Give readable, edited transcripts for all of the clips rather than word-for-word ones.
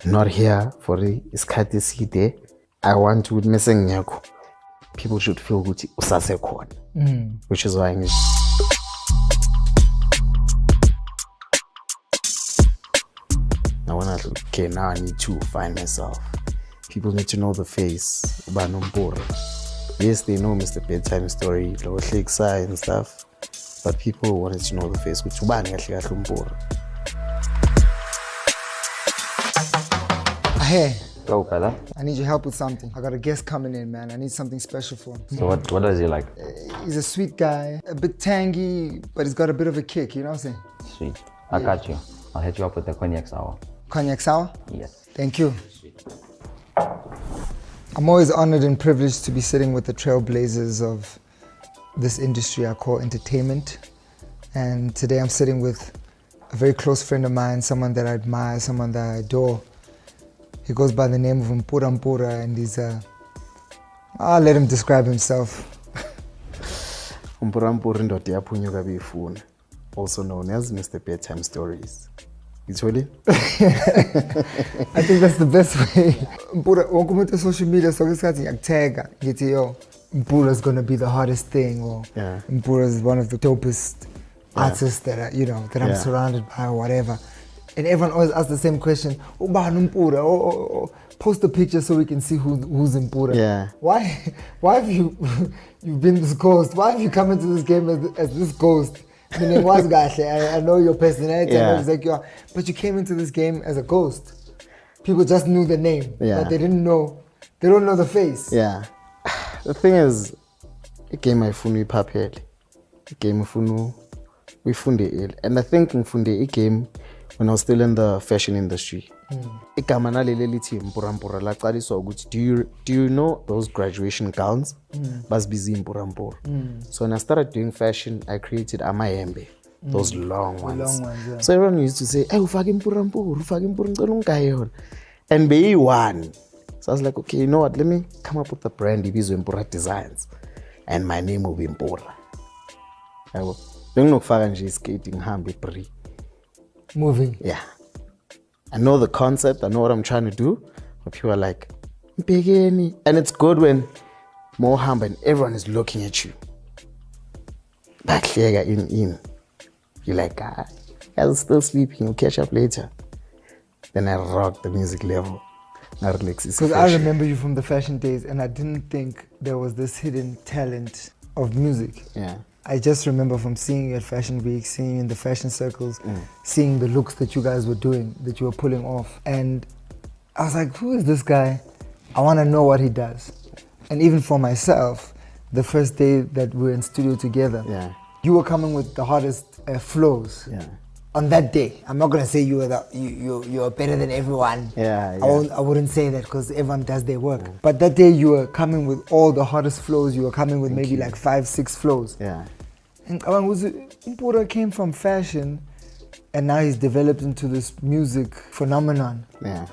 Not here for isikhathi eside. I want to mese ngiyakho. People should feel ukuthi usasekhona. Which is why now I need to find myself. People need to know the face. Mpura. Yes, they know Mr. Bedtime Story, Hlekisa and stuff, but people wanted to know the face. Which Mpura. Hey. Go, fella. I need your help with something. I got a guest coming in, man. I need something special for him. So what does he like? He's a sweet guy, a bit tangy, but he's got a bit of a kick, you know what I'm saying? Sweet. I got you. I'll hit you up with the cognac sour. Cognac sour? Yes. Thank you. I'm always honored and privileged to be sitting with the trailblazers of this industry I call entertainment. And today I'm sitting with a very close friend of mine, someone that I admire, someone that I adore. He goes by the name of Mpura, and he's I'll let him describe himself. Mpura ndoda yaphunyuka beyifuna, also known as Mr. Bedtime Stories. Itholi? I think that's the best way. Mpura, wonke umuntu social media so ngesikhathi ngiyakutagga ngithi yo Mpura's gonna be the hardest thing, or Mpura is one of the dopest artists that I'm surrounded by, or whatever. And everyone always asks the same question. Mpura, post a picture so we can see who's Mpura. Yeah. Why have you've been this ghost? Why have you come into this game as this ghost? I mean, I know your personality, I know exactly you are, but you came into this game as a ghost. People just knew the name, but they don't know the face. Yeah. The thing is, the game ayifuni iphaphele. The game ifuna uyifunde, and I think ngifunde igame when I was still in the fashion industry. Igama naleli lithi Mpura laqaliswa ukuthi do you know those graduation gowns? Basibiza Mpura. So when I started doing fashion, I created amayembe, those long ones. The long ones, yeah. So everyone used to say, "Hey, ufake Mpura, ngicela ungayona." And beyi-one. So I was like, okay, you know what? Let me come up with a brand ibizwe Mpura Designs, and my name will be Mpura. Yabo. Benginokufaka nje iskate ngihambe ibree. Moving. Yeah. I know the concept, I know what I'm trying to do, but people are like, Mpegeni. And it's good when more humble and everyone is looking at you. Back in. You're like, guys still sleeping, you'll catch up later. Then I rock the music level. Because I remember you from the fashion days, and I didn't think there was this hidden talent of music. Yeah. I just remember from seeing you at Fashion Week, seeing you in the fashion circles, seeing the looks that you guys were doing, that you were pulling off. And I was like, who is this guy? I want to know what he does. And even for myself, the first day that we were in studio together, you were coming with the hardest flows. Yeah. On that day, I'm not gonna say you were better than everyone. I wouldn't say that because everyone does their work. But that day you were coming with all the hardest flows. You were coming with maybe like 5-6 flows. Yeah. And Mpura came from fashion, and now he's developed into this music phenomenon. Yeah.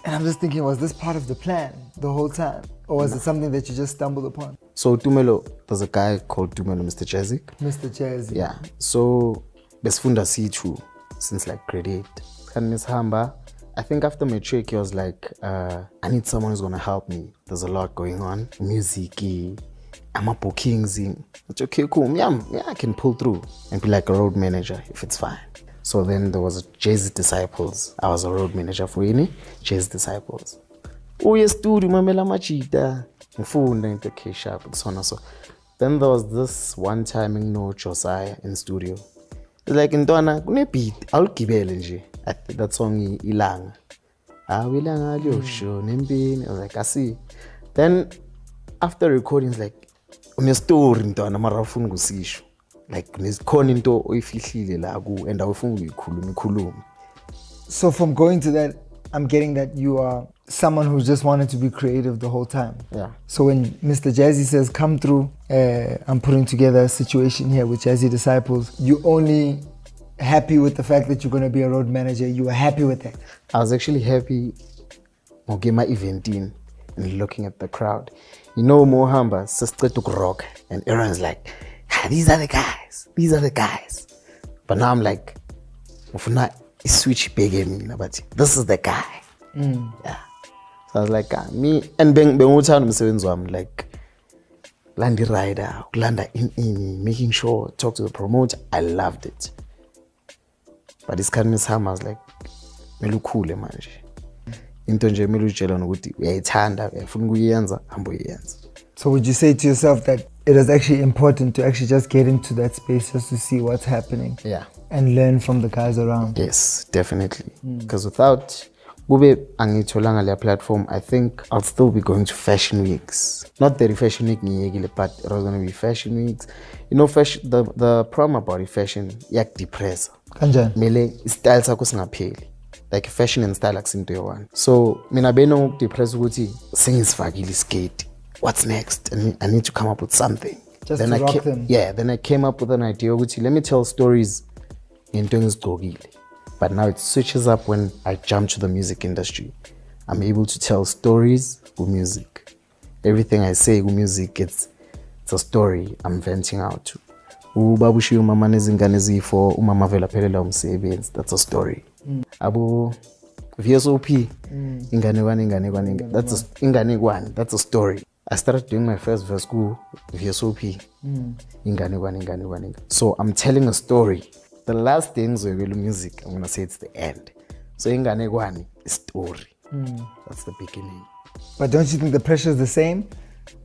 And I'm just thinking, was this part of the plan the whole time, or was it something that you just stumbled upon? So Tumelo, there's a guy called Tumelo, Mr. Jazzy. Mr. Jazzy. Yeah. So besifunda C2 since like grade 8. And Miss Hamba, I think after matric, he was like, I need someone who's gonna help me. There's a lot going on. Music, I'm a bookings. It's okay, cool. Yeah, I can pull through and be like a road manager if it's fine. So then there was Jay's Disciples. I was a road manager for Jay's Disciples. Oh yes, dude, mamela machita. Ngifunda into K-sharp, so. Then there was this one time in Josiah in studio. It's like intwana kune-beat awuligibele nje. I think that song ilanga. Ilanga liyosho nempini. I was like, I see. Then after recording, it's like une-story intwana mara awufuni ukusisho. Like khona into oyifihlile la ku and awufuni ukuyikhuluma. So from going to that, I'm getting that you are someone who just wanted to be creative the whole time. Yeah. So when Mr. Jazzy says, come through, I'm putting together a situation here with Jazzy Disciples, you only happy with the fact that you're going to be a road manager? You were happy with that? I was actually happy my event in and looking at the crowd. You know, Mohamba, sister took rock and everyone's like, these are the guys. But now I'm like, switch big mina, but this is the guy. Yeah. So I was like, me and benguthanda umsebenzi wami, like landi rider, landa in, making sure talk to the promoter. I loved it. But this kind of time I was like, melukhule manje. Into nje melutshela ukuthi uyayithanda, uyafuna ukuyenza, hamba uyenza. So would you say to yourself that it is actually important to actually just get into that space just to see what's happening? Yeah. And learn from the guys around? Yes, definitely. Because without kube angitholanga leya platform, I think I'll still be going to fashion weeks. Not that fashion week ngiyekile, but it was going to be fashion weeks. You know, fashion, the problem about fashion iyakudepressa. Kanjani? Mele style sakho singapheli. Like fashion and style akusinto yo-one. So mina benokudepressa ukuthi sengizifakile iskate. What's next? And I need to come up with something. Just then to rock them. Yeah, then I came up with an idea ukuthi let me tell stories into ngizigqokile. But now it switches up when I jump to the music industry. I'm able to tell stories with music. Everything I say with music, it's a story I'm venting out to. Ubabushiye umama nezingane ezifo, umama vela phelela umsebenzi, that's a story. Abo VSOP, inganekwane, that's inganekwane, that's a story. I started doing my first verse ku VSOP. Inganekwane. So I'm telling a story. The last thing is music, I'm going to say it's the end. So inganekwane is story. That's the beginning. But don't you think the pressure is the same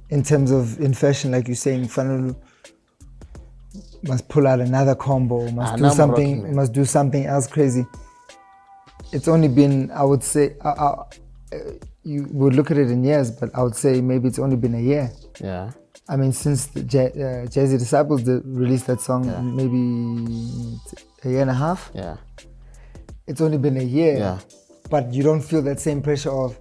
in terms of in fashion, like you're saying, Fanulu must pull out another combo, must do something else crazy. It's only been, I would say, you would look at it in years, but I would say maybe it's only been a year. Yeah. I mean, since the Jay-Z Disciples released that song, maybe a year and a half. Yeah. It's only been a year. Yeah. But you don't feel that same pressure of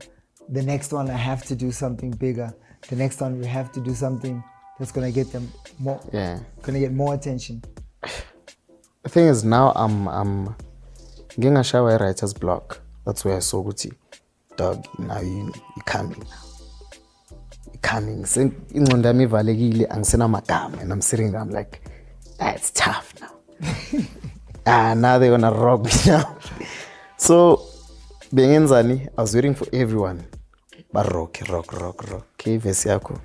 the next one, I have to do something bigger. The next one, we have to do something that's going to get them more, going to get more attention. The thing is, now I'm getting a shower writer's block. That's where I saw Gucci. Dog, now you're coming now. You're coming. And I'm sitting there, I'm like, it's tough now. Now they're going to rock me now. So, being in Zani, I was waiting for everyone. But rock. Okay, verse yako.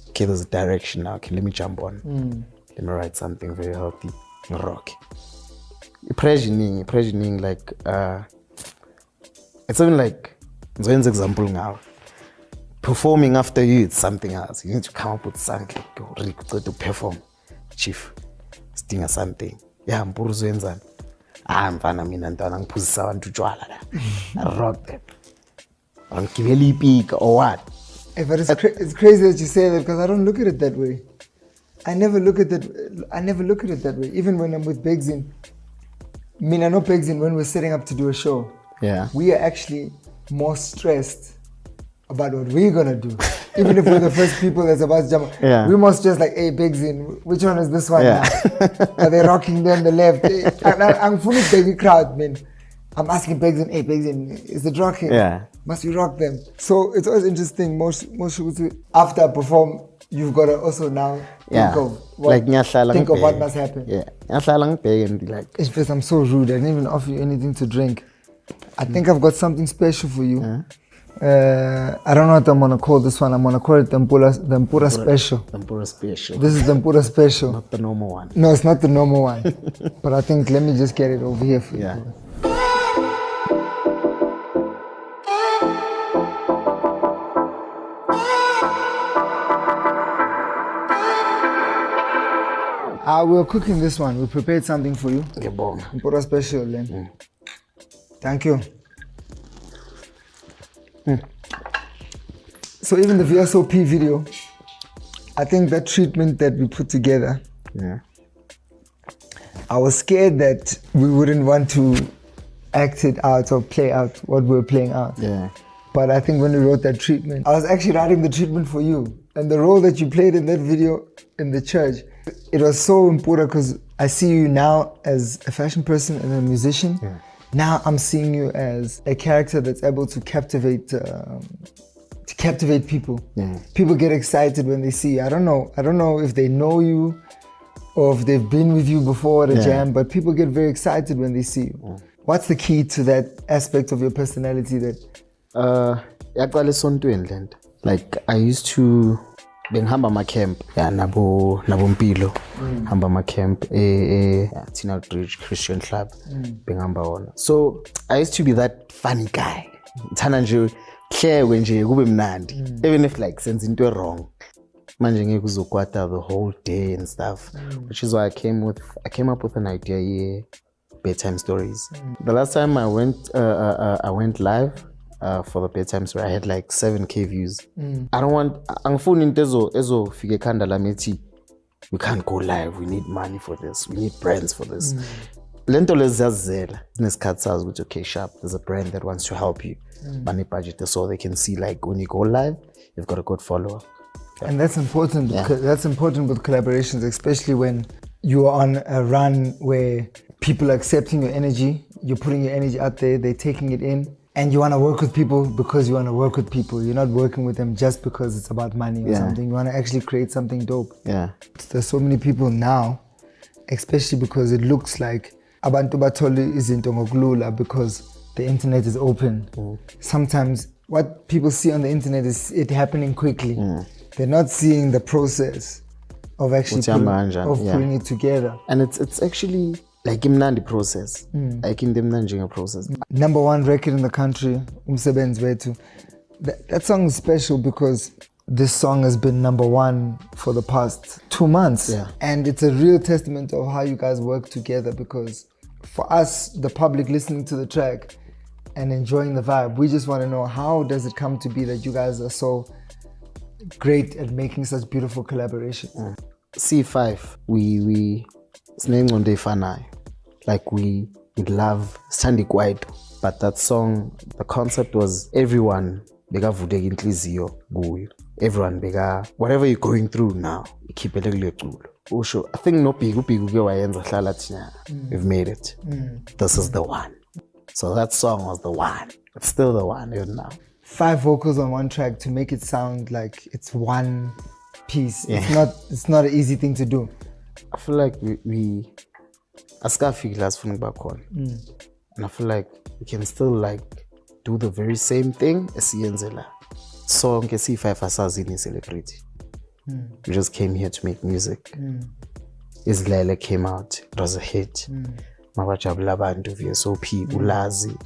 Okay, there's a direction now. Okay, let me jump on. Let me write something very healthy. Rock. Impressioning, like, it's even like, Zoen's example now. Performing after you, it's something else. You need to come up with something to perform. Chief, sting or something. Yeah, Mpura Zoenzani. Mfana mina ntwana ngiphuzisa abantu utshwala la. I rock them. Angigibela ipika or what? But it's crazy that you say that because I don't look at it that way. I never look at it that way. Even when I'm with Begzin. I mean, I know Begzin when we're setting up to do a show. Yeah. We are actually more stressed about what we're gonna do. Even if we're the first people that's about to jump. Yeah. We're more stressed like, hey Begzin, which one is this one now? Are they rocking them the left? I'm fully baby crowd, man. I'm asking Begzin, hey Begzin, is it rocking? Yeah. Must we rock them? So it's always interesting. Most after I perform, you've got to also now think of what must happen. Yeah. And be like, it's first, I'm so rude. I didn't even offer you anything to drink. I think I've got something special for you. I don't know what I'm gonna call this one. I'm gonna call it the Mpura Special. The Mpura Special. This is the Mpura Special. Not the normal one. No, it's not the normal one. But I think let me just get it over here for you. Yeah. We're cooking this one. We prepared something for you. Mpura Special then. Thank you. So even the VSOP video, I think that treatment that we put together, I was scared that we wouldn't want to act it out or play out what we were playing out. Yeah. But I think when we wrote that treatment, I was actually writing the treatment for you. And the role that you played in that video in the church, it was so important because I see you now as a fashion person and a musician. Yeah. Now I'm seeing you as a character that's able to captivate people. Yeah. People get excited when they see you. I don't know if they know you or if they've been with you before at a jam, but people get very excited when they see you. What's the key to that aspect of your personality that yaqala esontweni lento. Like I used to bengihamba ama-camp nabo Mpilo hamba ama-camp Tina Outreach Christian Club bengihamba wona. So I used to be that funny guy. Ngithanda nje hlekwe nje kube mnandi even if like senze into wrong. Manje ngeke uzokwata the whole day and stuff, which is why I came up with an idea here, bedtime stories. The last time I went live for the bedtime story, I had like 7K views. Angifuni into ezofika ekhanda lami ethi we can't go live, we need money for this, we need brands for this. Lento leziyazela nesikhathi sazi ukuthi okay sharp, there's a brand that wants to help you. Money budget so they can see like when you go live, you've got a good follower. And that's important. Yeah. That's important with collaborations, especially when you are on a run where people are accepting your energy, you're putting your energy out there, they're taking it in, and you want to work with people because you want to work with people. You're not working with them just because it's about money or something. You want to actually create something dope. Yeah. There's so many people now, especially because it looks like abantu bathole izinto ngokulula because the internet is open. Sometimes what people see on the internet is it happening quickly. They're not seeing the process of actually putting it together. And it's actually like imnandi process. Like in the mnandi process. Number one record in the country, Umsebenzi Wethu. That song is special because this song has been number one for the past 2 months. Yeah. And it's a real testament of how you guys work together, because for us, the public listening to the track and enjoying the vibe, we just want to know, how does it come to be that you guys are so great at making such beautiful collaborations? C5, we sinengqondo efanayo. Like we love Sithanda Kwaito, but that song, the concept was everyone bekavuleka inhliziyo kuyo. Everyone whatever you're going through now, ikhiphele kule culo. Usho, I think uBhika uke wayenza hlala thina. We've made it. This is the one. So that song was the one. It's still the one even now. 5 vocals on one track to make it sound like it's one piece. Yeah. It's not an easy thing to do. I feel like we asikafiki la sifuna ukuba khona. And I feel like we can still like do the very same thing esiyenze la. Sonke C5 asazini celebrity. We just came here to make music. Izilele came out. It was a hit. Mabajabula abantu VSOP ulazi.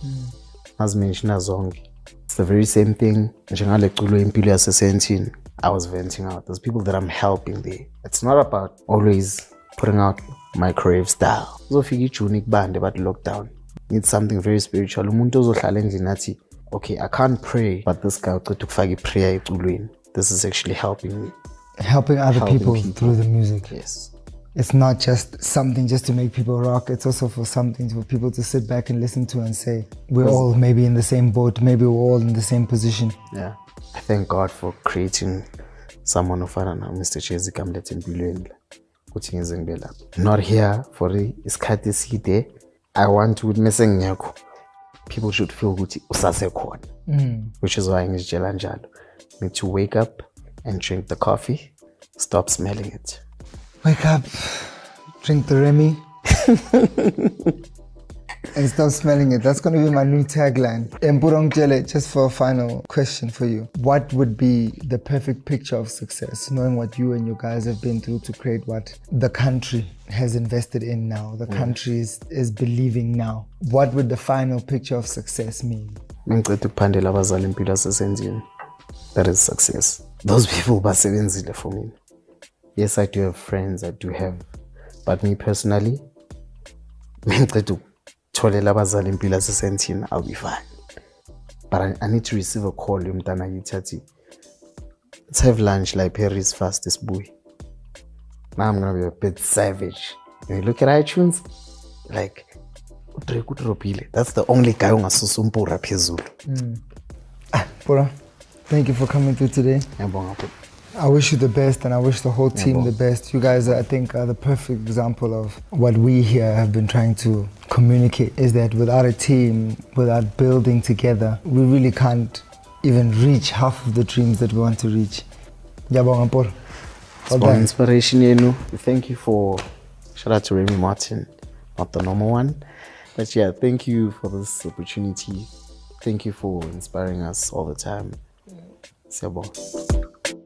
As mentioned zonke. It's the very same thing. Njengale culo Impilo yase-17, I was venting out. There's people that I'm helping there. It's not about always putting out my crave style. Uzofika ijuni kubande but lockdown. Need something very spiritual. Umuntu ozohlala endlini athi, okay, I can't pray, but this guy uqeda ukufaka iprayer eculweni. This is actually helping me. Helping other people through the music. Yes. It's not just something just to make people rock. It's also for something for people to sit back and listen to and say, we're all maybe in the same boat. Maybe we're all in the same position. Yeah. I thank God for creating someone ofana na Mr. Chezi kamlethe empilweni ukuthi ngize ngibe lapha. Not here for isikhathi eside. I want to mese ngiyakho. People should feel ukuthi usasekhona. Which is why ngizitshela njalo. Need to wake up and drink the coffee, stop smelling it. Wake up, drink the Remy, and stop smelling it. That's going to be my new tagline. Mpura, just for a final question for you. What would be the perfect picture of success, knowing what you and your guys have been through to create what the country has invested in now, the country is believing now? What would the final picture of success mean? Ngicela ukuphandela abazali Impilo yase-17. That is success. Those people basebenzile for me. Yes, I do have friends, I do have. But me personally, ngicela ukutholela abazali Impilo yase-17, I'll be fine. But I need to receive a call yomntana yithi athi, let's have lunch like Paris fast this boy. Now I'm gonna be a bit savage. When you look at iTunes, like that's the only guy ongasusa Mpura phezulu. Mpura, thank you for coming through today. I wish you the best, and I wish the whole team the best. You guys, I think, are the perfect example of what we here have been trying to communicate, is that without a team, without building together, we really can't even reach half of the dreams that we want to reach. Ngiyabonga Mpura. For inspiration, thank you for, shout out to Remy Martin, not the normal one. But yeah, thank you for this opportunity. Thank you for inspiring us all the time. Siyabonga.